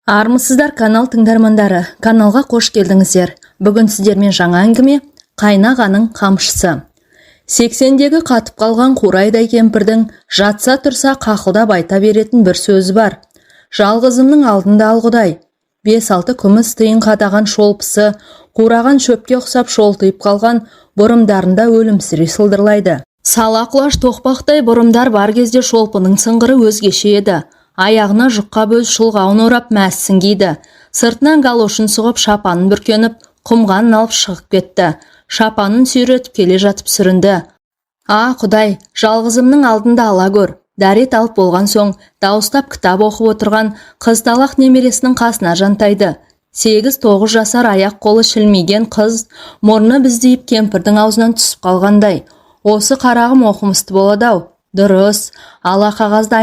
Армысыздар канал тыңдармандары, каналға қош келдіңіздер. Бүгін сіздермен жаңа әңгіме «Қайнағаның қамшысы». 80-дегі қатып қалған қурайдай кемпірдің жатса тұрса қақылдап айта беретін бір сөзі бар. Жалғызымның алдында алғыдай. 5-6 күміс тиын қадаған шолпысы, қураған шөпке ұқсап шолтиып қалған бұрымдарында өлімсірей сылдырлайды. Сала құлаш тоқпақтай бұрымдар бар кезде шолпының сыңғыры өзгеше еді. Аяғына жұққа бөз шылғауын орап мәссін киді. Сыртынан галошын сұғып шапанын бүркеніп, құмғанын алып шығып кетті. Шапанын сүйретіп келе жатып сүрінді. Құдай, жалғызымның алдында ала көр. Дәрет алып болған соң, дауыстап кітап оқып отырған қызталақ немересінің қасына жантайды. 8-9 жасар аяқ қолы шілмеген қыз, мұрны біздейіп кемпірдің аузынан түсіп қалғандай. Осы қарағым оқымысты болады-ау. Дұрыс, ала қағазды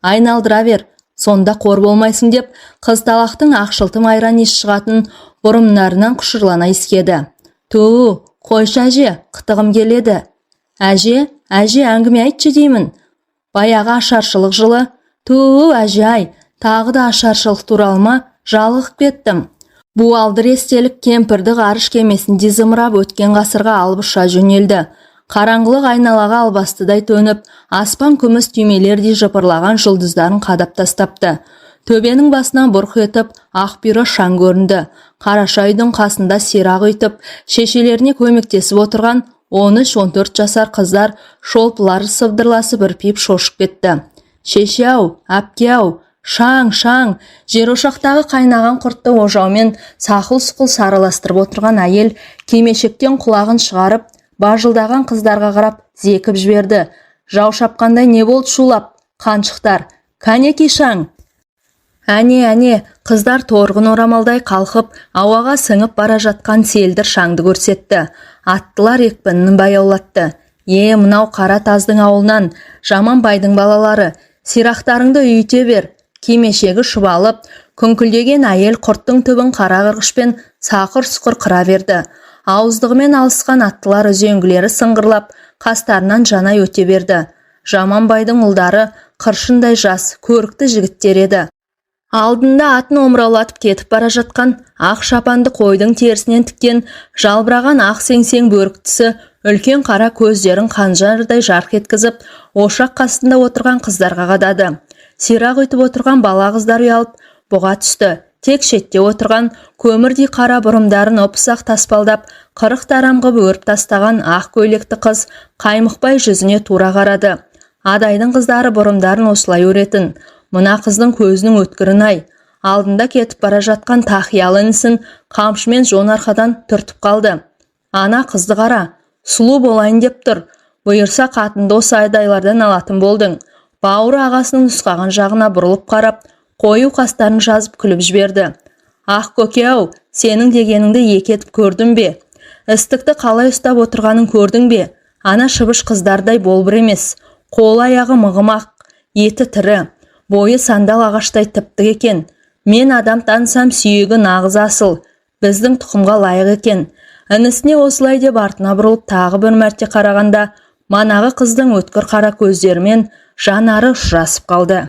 айналдыра бер, сонда қор болмайсың деп, қызталақтың ақшылтым айран ес шығатын бұрымдарынан құшырлана искеді. Қойшы әже, қытығым келеді. Әже, әңгіме айтшы деймін. Баяғы ашаршылық жылы. Әже-ай, тағы да ашаршылық туралма, жалығып кеттім. Буалдыр естелік кемпірді ғарыш кемесінде зымырап өткен ғасырға алып ұша жөнелді. Қараңғылық айналаға албастыдай төніп, аспан күміс түймелердей жыпырлаған жұлдыздарын қадап тастапты. Төбенің басынан бұрқ етіп, ақ бұйра шаң көрінді. Қараша үйдің қасында сирақ ұйтып, шешелеріне көмектесіп отырған 13-14 жасар қыздар шолпылары сыбдырласып үрпиіп шошып кетті. Шеше-ау, әпке-ау, шаң, жер ошақтағы қайнаған құртты ожаумен сақыл-сұқыл сараластырып отырған әйел кимешектен құлағын шығарып, бажылдаған қыздарға қарап зекіп жіберді. Жау шапқандай не болды шулап, қаншықтар, кәнеки шаң. Әне, қыздар торғын орамалдай қалқып, ауаға сіңіп бара жатқан селдір шаңды көрсетті. Аттылар екпінін баяулатты. Мынау қара таздың ауылынан, жаман байдың балалары, сирақтарыңды үйте бер. Кимешегі шұбалып, күңкілдеген әйел құрттың түбін қара қырғышпен сақыр-сұқыр қыра берді. Ауыздығымен алысқан аттылар үзеңгілері сыңғырлап, қастарынан жанай өте берді. Жаман байдың ұлдары қыршындай жас, көрікті жігіттер еді. Алдында атын омыраулатып кетіп бара жатқан ақ шапанды қойдың терісінен тіккен жалбыраған ақ сеңсең бөріктісі үлкен қара көздерін қанжардай жарқ еткізіп, ошақ қасында отырған қыздарға қадады. Сирақ ұйтып отырған бала қыздар ұялып бұға түсті. Тек шетте отырған көмірдей қара бұрымдарын ұпсақ таспалдап, қырық тарамғы өріп тастаған ақ көйлекті қыз қаймықпай жүзіне тура қарады. Адайдың қыздары бұрымдарын осылай өретін. Мына қыздың көзінің өткірін-ай. Алдында кетіп бара жатқан тақиялы інісін қамшымен жон арқадан түртіп қалды. Ана қызды қара, сұлу болайын деп тұр. Бұйырса қатынды осы айдайлардан алатын болдың. Бауыры ағасының нұсқаған жағына бұрылып қарап, қою қастарын жазып күліп жіберді. Ақ көке-ау, сенің дегеніңді екетіп көрдің бе? Істікті қалай ұстап отырғанын көрдің бе? Ана шыбыш қыздардай болбыр емес. Қол аяғы мығымақ, еті тірі, бойы сандал ағаштай тіптік екен. Мен адам танысам сүйегі нағыз асыл, біздің тұқымға лайық екен. Інісіне осылай деп артына бұрылып тағы бір мәрте қарағанда, манағы қыздың өткір қара көздерімен жанары ұшырасып қалды.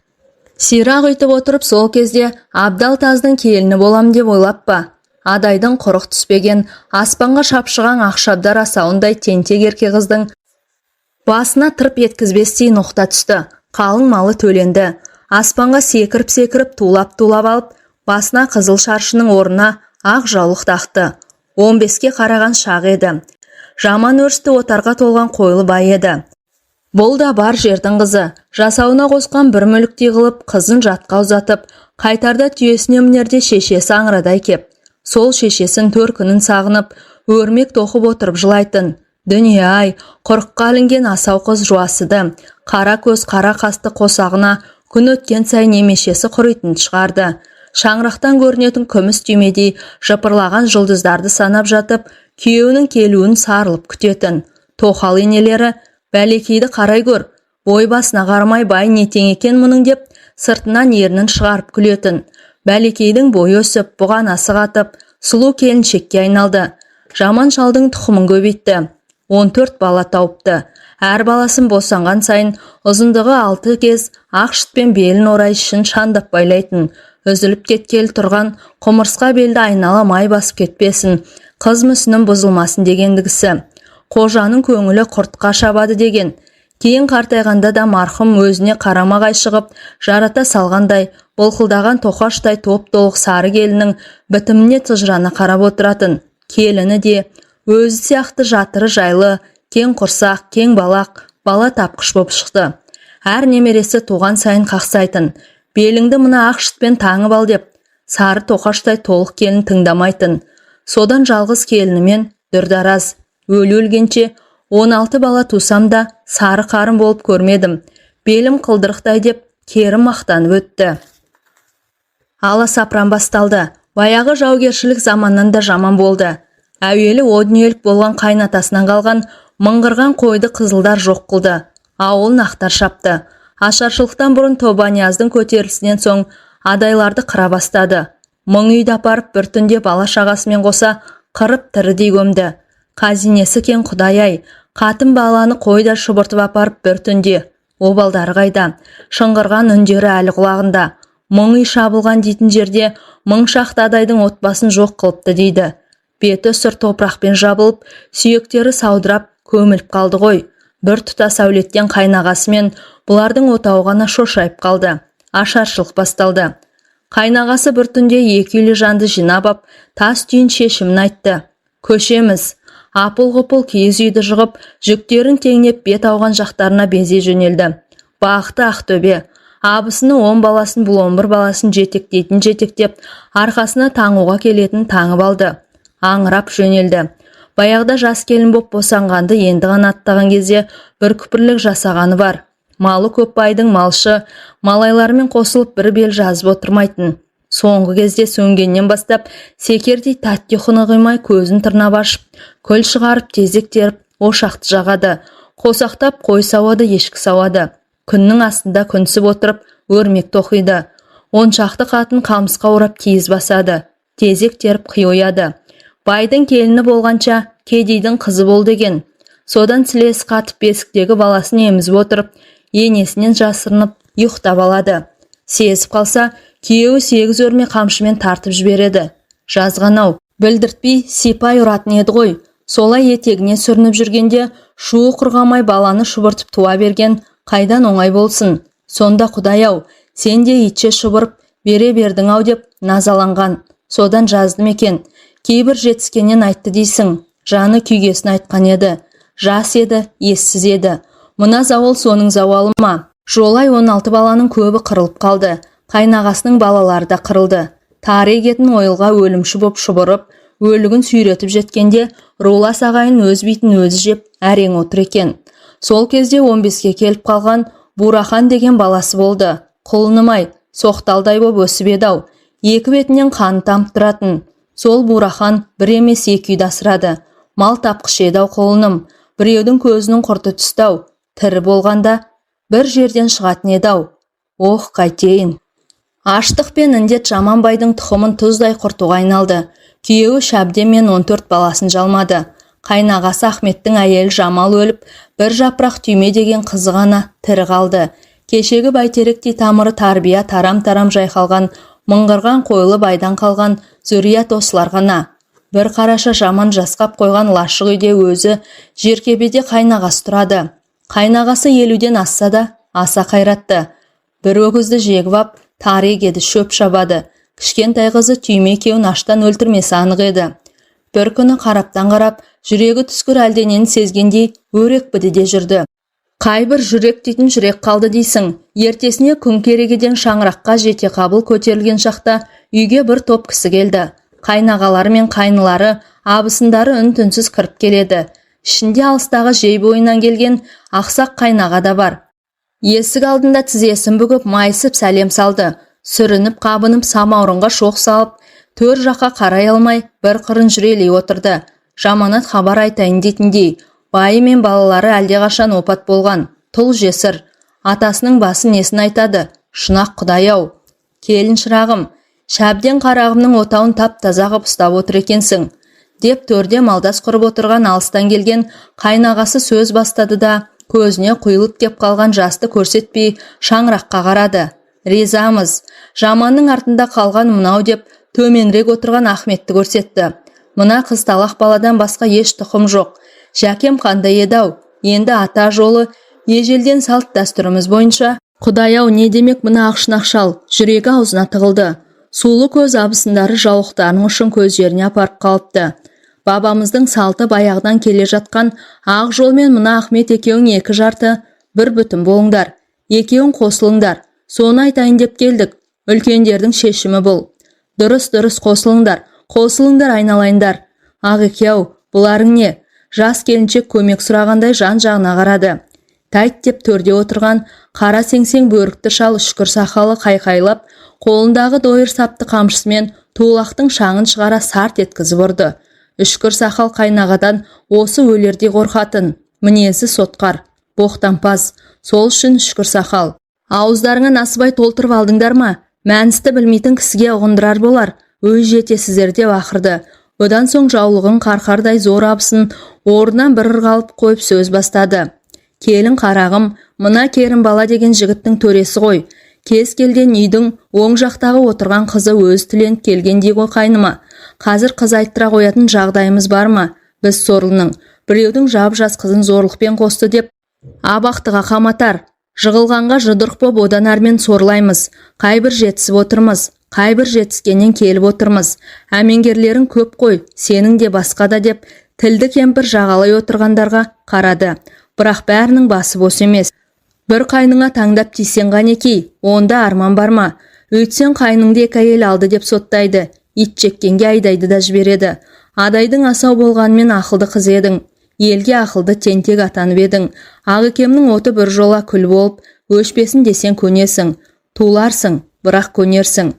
Сирақ ұйтып отырып сол кезде Абдал таздың келіні болам деп ойлап па? Адайдың құрық түспеген, аспанға шапшыған ақшабдар асауындай тентек ерке қыздың басына тырп еткізбестей ноқта түсті. Қалың малы төленді. Аспанға секіріп тулап алып, басына қызыл шаршының орнына ақ жаулық тақты. 15-ке қараған шақ еді. Жаман өрісті отарға толған қойлы бай еді. Бұл да бар жердің қызы. Жасауына қосқан бір мүліктей қылып, қызын жатқа ұзатып, қайтарда түйесіне мінерде шешесі аңырадай кеп. Сол шешесін төркінін сағынып, өрмек тоқып отырып жылайтын. Дүние-ай, құрыққа ілінген асау қыз жуасыды. Қара көз, қара қасты қосағына күн өткен сайын немешесі құритын шығарды. Шаңырақтан көрінетін күміс түймедей жыпырлаған жұлдыздарды санап жатып, күйеуінің келуін сарылып күтетін. Тоқал енелері, бәлекейді қарай көр, бой басына қармай бай нетең екен мұның деп, сыртынан ернін шығарып күлетін. Бәлекейдің бойы өсіп, бұғанасы қатып, сұлу келіншекке айналды. Жаман шалдың тұқымын көбейтті. 14 бала тауыпты. Әр баласын босанған сайын ұзындығы 6 кез ақ шытпен белін орай ішін шандап байлайтын. үзіліп кеткелі тұрған құмырсқа белді айнала май басып кетпесін, қыз мүсінім бұзылмасын дегендігісі. Қожаның көңілі құртқа шабады деген. Кейін қартайғанда да марқұм өзіне қарамағай шығып, жарата салғандай, болқылдаған тоқаштай топ-толық сары келінің бітіміне тыжырана қарап отыратын. Келіні де өзі сияқты жатыры жайлы, кең құрсақ, кең балақ, бала тапқыш боп шықты. Әр немересі туған сайын қақсайтын. Беліңді мына ақ шытпен таңып ал деп, сары тоқаштай толық келін тыңдамайтын. Содан жалғыз келінімен дүрдараз. Өлі өлгенше 16 бала тусам да сары қарын болып көрмедім. Белім қылдырықтай деп керім мақтанып өтті. Аласапыран басталды. Баяғы жаугершілік заманнан да жаман болды. Әуелі о дүниелік болған қайнатасынан қалған мыңғырған қойды қызылдар жоқ қылды. Ауылын ақтар шапты. Ашаршылықтан бұрын Тобанияздың көтерілісінен соң адайларды қыра бастады. Мың үйді апарып бір түнде бала шағасымен қоса қырып тірідей көмді. Қазинесі кен құдай-ай, қатын баланы қойда шұбыртып апарып бір түнде. Обалдары қайда, шыңғырған үндері әлі құлағында. Мың үй шабылған дейтін жерде мың шақты адайдың отбасын жоқ қылыпты дейді. Беті сұр топырақпен жабылып, сүйектері саудырап, көміліп қалды ғой. Бір тұтас әулеттен қайнағасымен бұлардың отауы ғана шошайып қалды. Ашаршылық басталды. Қайнағасы бір түнде екі үйлі жанды жинап ап, тас түйін шешімін айтты. Көшеміз. Апыл-ғұпыл киіз үйді жығып, жүктерін теңнеп бет ауған жақтарына безе жөнелді. Бақты Ақтөбе. Абысыны 10 баласын, бұл 11 баласын жетектеп, арқасына таңуға келетін таңып алды. Аңырап жөнелді. Баяғда жас келін боп босанғанды енді ғана аттаған кезде бір күпірлік жасағаны бар. Малы көп байдың малшы, малайларымен қосылып бір бел жазып отырмайтын. Соңғы кезде сөнгеннен бастап секердей тәтті құны қимай көзін тырнап ашып, күл шығарып тезек теріп, ошақты жағады. Қосақтап қой сауады, ешкі сауады. Күннің астында күнсіп отырып, өрмек тоқиды. Оншақты қатын қамысқа орап киіз басады. Тезек теріп қи ояды. Байдың келіні болғанша кедейдің қызы бол деген. Содан сілесі қатып бесіктегі баласын емізіп отырып, енесінен жасырынып ұйықтап алады. Сезіп қалса, күйеуі 8 өрме қамшымен тартып жібереді. Жазған-ау, білдіртпей сипай ұратын еді ғой. Солай етегіне сүрініп жүргенде шуы құрғамай баланы шұбыртып туа берген қайдан оңай болсын. Сонда Құдай-ау, сен де итше шұбырып бере бердің-ау деп назаланған. Содан жаздым екен. Кейбір жетіскеннен айтты дейсің. Жаны күйгесін айтқан еді. Жас еді, ессіз еді. Мына зауал соның зауалы ма? Жолай 16 баланың көбі қырылып қалды. Қайнағасының балалары да қырылды. Тарих етін ойылға өлімші боп шұбырып, өлігін сүйретіп жеткенде рулас ағайын өз битін өзі жеп әрең отыр екен. Сол кезде 15-ке келіп қалған Бурахан деген баласы болды. Құлыным-ай, соқталдай боп өсіп еді-ау. Екі бетінен қан тамып тұратын. Сол Бурахан бір емес 2 үйді асырады. Мал тапқыш еді-ау құлыным. Біреудің көзінің құрты түсті-ау. Тірі болғанда бір жерден шығатын еді-ау. Ох, қайтейін. Аштық пен індет жаман байдың тұқымын тұздай құртуға айналды. Күйеуі Шәбден мен 14 баласын жалмады. Қайнағасы Ахметтің әйелі Жамал өліп, бір жапырақ түйме деген қызы ғана тірі қалды. Кешегі бәйтеректей тамыры тарбия тарам-тарам жайқалған, мыңғырған қойлы байдан қалған зүрият осылар ғана. Бір қараша жаман жасқап қойған лашық үйде өзі жеркебеде қайнағасы тұрады. Қайнағасы 50-ден асса да аса қайратты. Бір өгізді жегіп ап, тарек еді, шөп шабады. Кішкентай қызы түйме екеуін аштан өлтірмесі анық еді. Бір күні қараптан қарап, жүрегі түскір әлденен сезгендей өрек бідіде жүрді. Қайбір жүрек дейтін жүрек қалды дейсің. Ертесіне күн керегеден шаңыраққа жете қабыл көтерілген шақта үйге бір топ кісі келді. Қайнағалары мен қайнылары, абысындары үн-түнсіз кіріп келеді. Ішінде алыстағы жей бойынан келген ақсақ қайнаға да бар. Есік алдында тізесін бүгіп майысып сәлем салды. Сүрініп қабынып самаурынға шоқ салып, төр жаққа қарай алмай бір қырын жүрелей отырды. Жаманат хабар айтайын дейтіндей. Байы мен балалары әлдеқашан опат болған. Тұл жесір. Атасының басы несін айтады? Шынақ Құдай-ау. Келін шырағым, Шәбден қарағымның отауын тап таза қып ұстап отыр екенсің. Деп төрде малдас құрып отырған алыстан келген қайнағасы сөз бастады да, көзіне құйылып кеп қалған жасты көрсетпей шаңыраққа қарады. Ризамыз. Жаманның артында қалған мынау деп төменірек отырған Ахметті көрсетті. Мына қызталақ баладан басқа еш тұқым жоқ. Жәкем қандай еді-ау? Енді ата жолы ежелден салт дәстүріміз бойынша. Құдай-ау, не демек мына ақшнақшал? Жүрегі аузына тығылды. Сулы көз абысындары жауықтарының ұшын көз жеріне апарып қалыпты. Бабамыздың салты баяғыдан келе жатқан ақ жолмен мына Ахмет екеуің екі жарты бір бүтін болыңдар. Екеуің қосылыңдар. Соны айтайын деп келдік. Үлкендердің шешімі бұл. Дұрыс қосылыңдар айналайындар. Ақ екеу, бұларың не? Жас келіншек көмек сұрағандай жан-жағына қарады. Тайт деп төрде отырған қара сеңсең бөрікті шал үшкір сақалы қайқайлап, қолындағы дойыр сапты қамшысымен тулақтың шаңын шығара сарт еткізіп ұрды. Үшкір сақал қайнағадан осы өлердей қорқатын, мінезі сотқар, боқтампаз, сол үшін үшкір сақал. Ауыздарыңа насыбай толтырып алдыңдар ма? Мәністі білмейтін кісіге ұғындырар болар, өз жетесіздер деп ақырды. Одан соң жаулығын қарқардай зор абысын орнынан бір ырғалып қойып сөз бастады. Келін қарағым, мына керім бала деген жігіттің төресі ғой. Кез келген үйдің оң жақтағы отырған қызы өз тіленіп келгендей ғой қайныма. Қазір қыз айттыра қоятын жағдайымыз бар ма? Біз сорлының біреудің жап-жас қызын зорлықпен қосты деп абақтыға қаматар. Жығылғанға жұдырық боп одан әрмен сорлаймыз. Қайбір жетісіп отырмыз, қайбір жетіскеннен келіп отырмыз. Әмеңгерлерің көп қой, сенің де басқа да деп тілді кемпір жағалай отырғандарға қарады. Бірақ бәрінің басы бос емес. Бір қайныңа таңдап тисен қанекей, онда арман бар ма? Өйтсен қайныңды екі әйел алды деп соттайды. Ит жеккенге айдайды да жібереді. Адайдың асау болғанмен ақылды қыз едің. Елге ақылды тентек атанып едің. Ақ екемнің оты бір жола күл болып, өшпесін десен көнесің. Туларсың, бірақ көнерсің.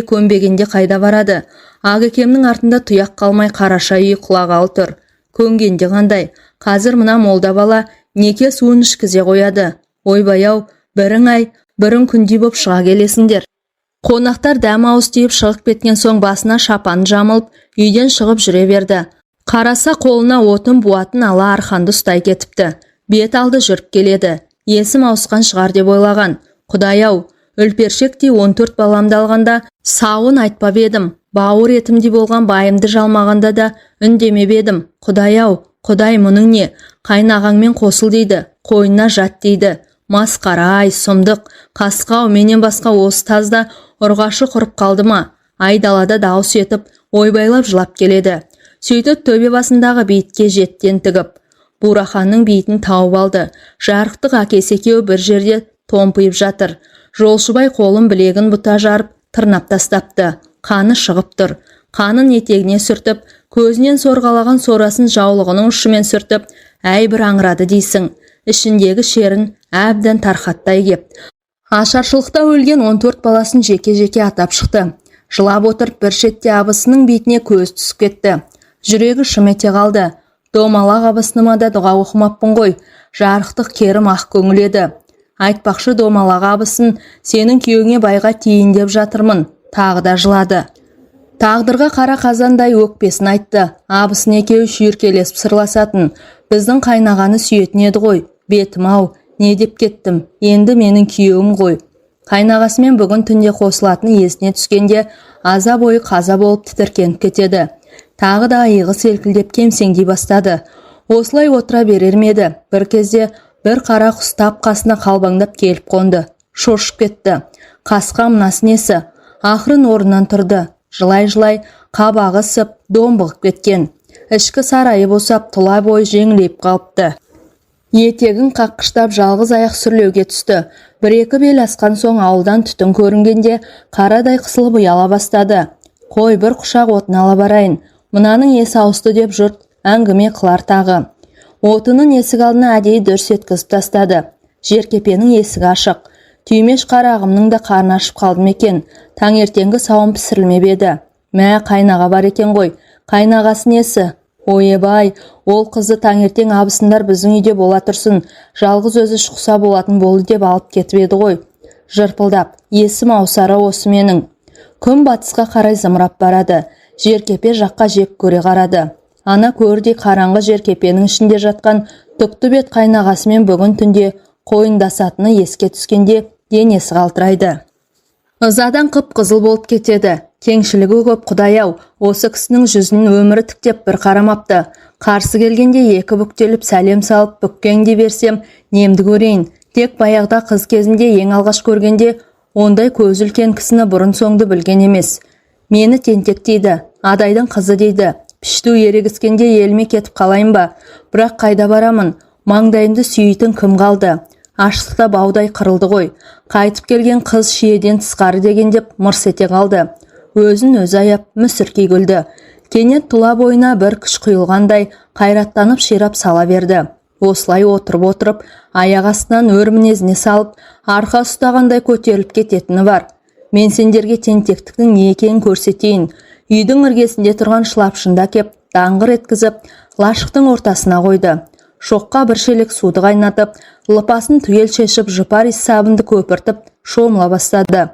Көнбегенде қайда барады? Ақ екемнің артында тұяқ қалмай қараша үй құлағалы тұр. Көнгенде қандай? Қазір мына молда бала неке суын ішкізе қояды. Ойбай-ау, бірің күндей боп шыға келесіңдер. Қонақтар дәм ауыз тиіп шығып кеткен соң басына шапан жамылып, үйден шығып жүре берді. Қараса қолына отын буатын ала арқанды ұстай кетіпті. Бет алды жүріп келеді. Есім ауысқан шығар деп ойлаған. Құдай-ау, үлпершектей 14 баламды алғанда сауын айтпап едім. Бауыр етімдей болған байымды жалмағанда да үндемеп едім. Құдай-ау, Құдай, мұның не? Қайнағаңмен қосыл дейді, қойнына жат дейді. Масқара-ай, сұмдық, қасқау, менен басқа осы тазда ұрғашы құрып қалды ма? Айдалада дауыс етіп, ойбайлап жылап келеді. Сөйтіп төбе басындағы бейітке жеттен тігіп, Бураханның бейітін тауып алды. Жарықтық әкесі екеуі бір жерде томпиып жатыр. Жолшыбай қолын білегін бұта жарып, тырнап тастапты. Қаны шығып тұр. Қанын етегіне сүртіп, көзінен сорғалаған сорасын жаулығының ұшымен сүртіп, әй бір аңырады дейсің. Ішіндегі шерін әбден тарқаттай кеп. Ашаршылықта өлген 14 баласын жеке-жеке атап шықты. Жылап отырып бір шетте абысының бетіне көз түсіп кетті. Жүрегі шым ете қалды. Домалақ абысыныма да дұға оқымаппын ғой. Жарықтық керім ақ көңіл еді. Айтпақшы домалақ абысын, сенің күйеуіңе байға тиін деп жатырмын. Тағы да жылады. Тағдырға қара қазандай өкпесін айтты. Абысын екеуі шүйіркелесіп сырласатын. Біздің қайнағаны сүйетін еді ғой. Бетім-ау, не деп кеттім? Енді менің күйеуім ғой. Қайнағасымен бүгін түнде қосылатын есіне түскенде аза бойы қаза болып тітіркеніп кетеді. Тағы да иығы селкілдеп кемсеңдей бастады. Осылай отыра берер ме еді? Бір кезде бір қара құс тап қасына қалбаңдап келіп қонды. Шошып кетті. Қасқа мынасы несі? Ақырын орнынан тұрды. Жылай-жылай қабағы сып, домбығып кеткен. Ішкі сарайы босап, тұла бойы жеңілеп қалыпты. Етегін қаққыштап жалғыз аяқ сүрлеуге түсті. Бір-екі бел асқан соң ауылдан түтін көрінгенде қарадай қысылып ұяла бастады. Қой, бір құшақ отын ала барайын. Мынаның есі ауысты деп жұрт әңгіме қылар тағы. Отының есік алдына әдейі дүрс еткізіп тастады. Жеркепенің есігі ашық. Түймеш қарағымның да қарны ашып қалды екен. Таңертеңгі сауын пісірілмеп еді. Мә, қайнаға бар екен ғой. Қайнағасы несі? Ойбай, ол қызы таңертең абысындар біздің үйде бола тұрсын. Жалғыз өзі шықса болатын болды деп алып кетіп еді ғой. Жырпылдап, есім аусары осы менің. Күн батысқа қарай зымырап барады. Жеркепе жаққа жек көре қарады. Ана көрдей қараңғы жеркепенің ішінде жатқан түкті бет қайнағасымен бүгін түнде қойындасатыны еске түскенде денесі қалтырайды. Ызадан қып-қызыл болып кетеді. Кеңшілігі көп, Құдай-ау, осы кісінің жүзін өмірі тіктеп бір қарамапты. Қарсы келгенде екі бүктеліп сәлем салып бүккенде берсем, немді көрейін. Тек баяғда қыз кезінде ең алғаш көргенде ондай көз үлкен кісіні бұрын соңды білген емес. Мені тентек дейді, адайдың қызы дейді. Пішту ерегіскенде еліме кетіп қалайын ба? Бірақ қайда барамын? Маңдайымды сүйейтін кім қалды? Аштықта баудай қырылды ғой. Қайтып келген қыз шиеден тысқары деген деп мырс ете қалды. Өзін өзі аяп мүсіркей күлді. Кенет тұла бойына бір күш құйылғандай қайраттанып ширап сала берді. Осылай отырып, аяқ астынан өр мінезіне салып, арқа ұстағандай көтеріліп кететіні бар. Мен сендерге тентектіктің не екенін көрсетейін. Үйдің іргесінде тұрған шылапшында кеп, даңғыр еткізіп, лашықтың ортасына қойды. Шоққа бір шелек суды қайнатып, лыпасын түгел шешіп, жұпар иссабынды көпіртіп, шомыла бастады.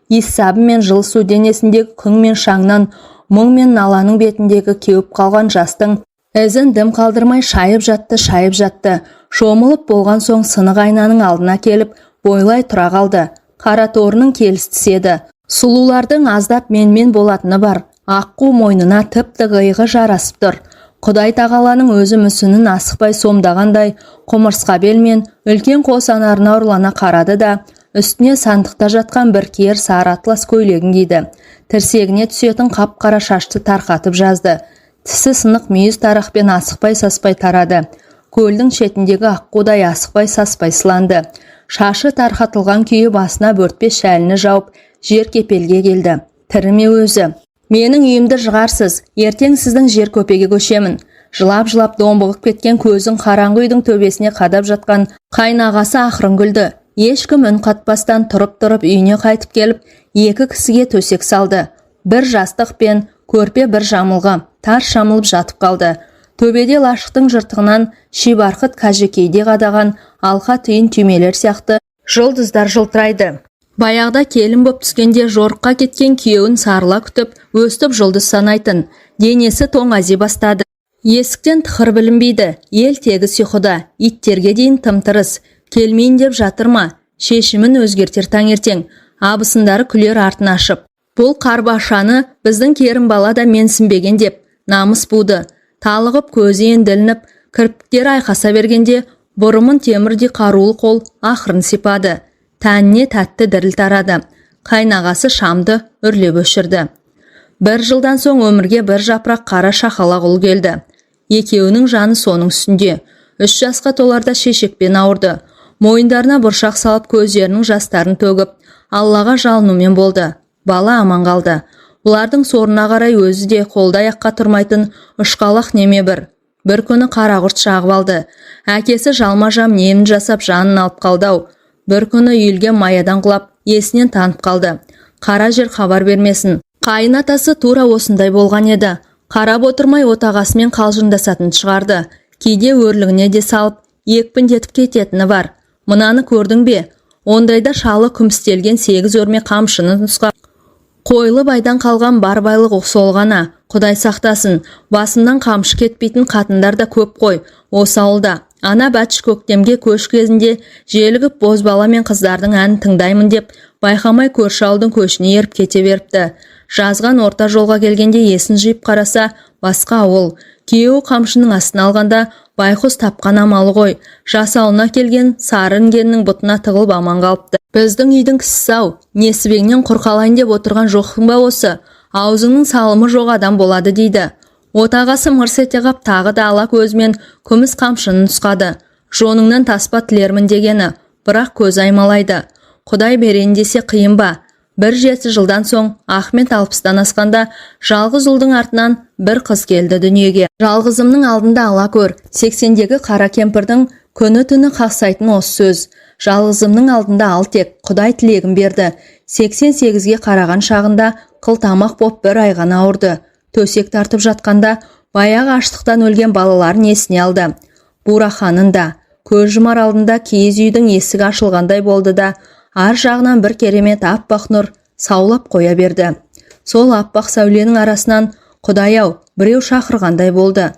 Иссабы мен жылы су денесіндегі күң мен шаңнан, мұң мен наланың бетіндегі кеуіп қалған жастың ізін дым қалдырмай шайып жатты. Шомылып болған соң сынық айнаның алдына келіп, бойлай тұра қалды. Қара торының келістісі еді. Сұлулардың аздап менмен болатыны бар. Аққу мойнына тіпті ғиығы жарасып тұр. Құдай тағаланың өзі мүсінін асықпай сомдағандай құмырсқа белмен үлкен қос анарына ұрлана қарады да, үстіне сандықта жатқан бір киер сары атлас көйлегін киді. Тірсегіне түсетін қап-қара шашты тарқатып жазды. Тісі сынық мүйіз тарақпен асықпай-саспай тарады. Көлдің шетіндегі аққудай асықпай-саспай сыланды. Шашы тарқатылған күйі басына бөртпес шәліні жауып, жер кепелге келді. Тіріме өзі. Менің үйімді жығарсыз, ертең сіздің жер көпеге көшемін. Жылап-жылап домбығып кеткен көзін қараңғы үйдің төбесіне қадап жатқан қайнағасы ақырын күлді. Ешкім үн қатпастан тұрып үйіне қайтып келіп, екі кісіге төсек салды. Бір жастық пен көрпе бір жамылғы, тарс жамылып жатып қалды. Төбеде лашықтың жыртығынан шибарқыт кажекейде қадаған алқа түйін түймелер сияқты жұлдыздар жылтырайды. Баяғда келін боп түскенде жорыққа кеткен күйеуін сарыла күтіп, өстіп жұлдыз санайтын. Денесі тоңази бастады. Есіктен тықыр білінбейді. Ел тегі сүйқыда. Иттерге дейін тым-тырыс. Келмейін деп жатыр ма? Шешімін өзгертер таңертең. Абысындары күлер артын ашып. Бұл қарбашаны біздің керім бала да менсінбеген деп намыс буды. Талығып көзі енділініп, кірпіктері айқаса бергенде бұрымын темірдей қарулы қол ақырын сипады. Тәніне тәтті діріл тарады. Қайнағасы шамды үрлеп өшірді. Бір жылдан соң өмірге бір жапырақ қара шақалақ ұл келді. Екеуінің жаны соның үстінде. 3 жасқа толарда шешекпен ауырды. Мойындарына бұршақ салып көздерінің жастарын төгіп, Аллаға жалынумен болды. Бала аман қалды. Бұлардың сорына қарай өзі де қолда аяққа тұрмайтын ұшқалақ неме бір. Бір күні қарақұрт шағып алды. Әкесі жалма-жам немін жасап жанын алып қалды-ау. Бір күні үйілген маядан құлап, есінен танып қалды. Қара жер хабар бермесін. Қайын атасы тура осындай болған еді. Қарап отырмай отағасымен қалжыңдасатын шығарды. Кейде өрлігіне де салып, екпіндетіп кететіні бар. Мынаны көрдің бе? Ондайда шалы күмістелген 8 өрме қамшыны нұсқап, қойлы байдан қалған бар байлық сол ғана. Құдай сақтасын, басымнан қамшы кетпейтін қатындар да көп қой осы ауылда. Ана бәтші көктемге көш кезінде желігіп бозбала мен қыздардың әнін тыңдаймын деп, байқамай көрші ауылдың көшіне еріп кете беріпті. Жазған орта жолға келгенде есін жиып қараса, басқа ауыл. Күйеуі қамшының астына алғанда байқұс тапқан амалы ғой. Жасауына келген сары інгеннің бұтына тығылып аман қалыпты. Біздің үйдің кісісі-ау, несібеңнен құрқалайын деп отырған жоқсың ба осы? Аузыңның салымы жоқ адам болады дейді. Отағасы мырс ете қап тағы да ала көзімен күміс қамшыны нұсқады. Жоныңнан таспа тілермін дегені, бірақ көз аймалайды. Құдай берейін десе қиын ба? 1-7 жылдан соң Ахмет 60-тан асқанда жалғыз ұлдың артынан бір қыз келді дүниеге. Жалғызымның алдында ала көр, 80-дегі қара кемпірдің күні түні қақсайтын осы сөз. Жалғызымның алдында ал тек, Құдай тілегін берді. 88-ге қараған шағында қылтамақ боп бір айғана ауырды. Төсек тартып жатқанда баяғы аштықтан өлген балаларын есіне алды. Бураханын да, көз жұмар алдында киіз үйдің есігі ашылғандай болды да, ар жағынан бір керемет аппақ нұр саулап қоя берді. Сол аппақ сәуленің арасынан Құдай-ау, біреу шақырғандай болды.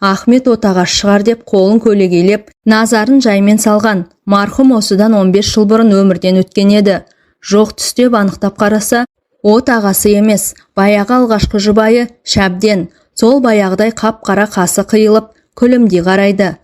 Ахмет отаға шығар деп қолын көлегейлеп, назарын жаймен салған. Марқұм осыдан 15 жыл бұрын өмірден өткен еді. Жоқ түстеп анықтап қараса, отағасы емес, баяғы алғашқы жұбайы Шәбден. Сол баяғыдай қап-қара қасы қиылып, күлімдей қарайды.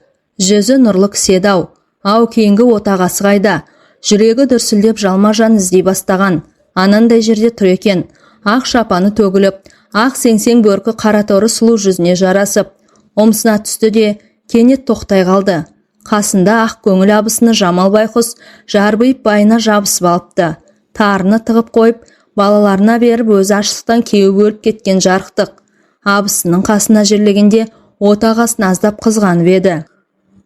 Жүзі нұрлы кіседі-ау. Ау, кейінгі отағасы қайда? Жүрегі дүрсілдеп жалма-жан іздей бастаған. Анандай жерде тұр екен. Ақ шапаны төгіліп, ақ сеңсең бөркі қараторы сұлу жүзіне жарасып, омсына түсті де кенет тоқтай қалды. Қасында ақ көңіл абысыны Жамал байқұс жарбайып байына жабысып алыпты. Тарыны тығып қойып, балаларына беріп өзі аштықтан кеуі бөліп кеткен жарықтық. Абысының қасына жерлегенде отағасын аздап қызғанып еді.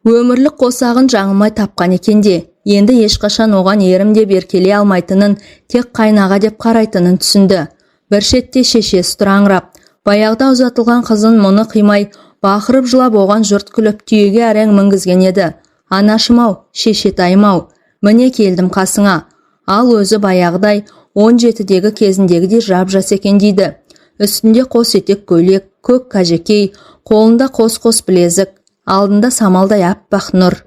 Өмірлік қосағын жаңылмай тапқан екенде, енді ешқашан оған ерім деп еркелей алмайтынын, тек қайнаға деп қарайтынын түсінді. Бір шетте шешесі тұраңырап, баяғыда ұзатылған қызын мұны қимай, бақырып жылап оған жұрт күліп түйеге әрең мінгізген еді. Анашым-ау, шешетайым-ау, міне келдім қасыңа. Ал өзі баяғыдай 17-дегі кезіндегідей жап-жас екен дейді. Үстінде қос етек көйлек, көк кәжекей, қолында қос-қос білезік, алдында самалдай аппақ нұр.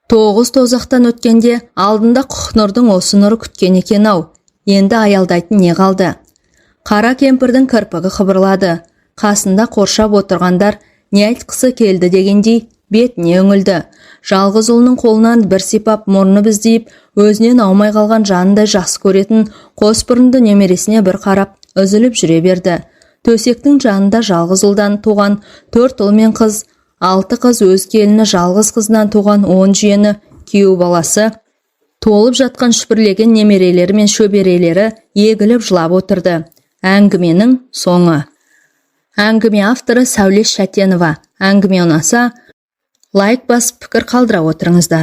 9 тозақтан өткенде алдында Құхнұрдың осы нұры күткен екен-ау. Енді аялдайтын не қалды? Қара кемпірдің кірпігі қыбырлады. Қасында қоршап отырғандар не айтқысы келді дегендей бетіне үңілді. Жалғыз ұлының қолынан бір сипап мұрны біздейіп, өзінен аумай қалған жанындай жақсы көретін қос бұрынды немересіне бір қарап үзіліп жүре берді. Төсектің жанында жалғыз ұлдан туған 4 ұл мен қыз, 6 қыз, өз келіні жалғыз қызынан туған 10 жиені, күйеу баласы, толып жатқан шүпірлеген немерелері мен шөберелері егіліп жылап отырды. Әңгіменің соңы. Әңгіме авторы Сәуле Шәтенова. Әңгіме ұнаса, лайк басып пікір қалдыра отырыңыздар.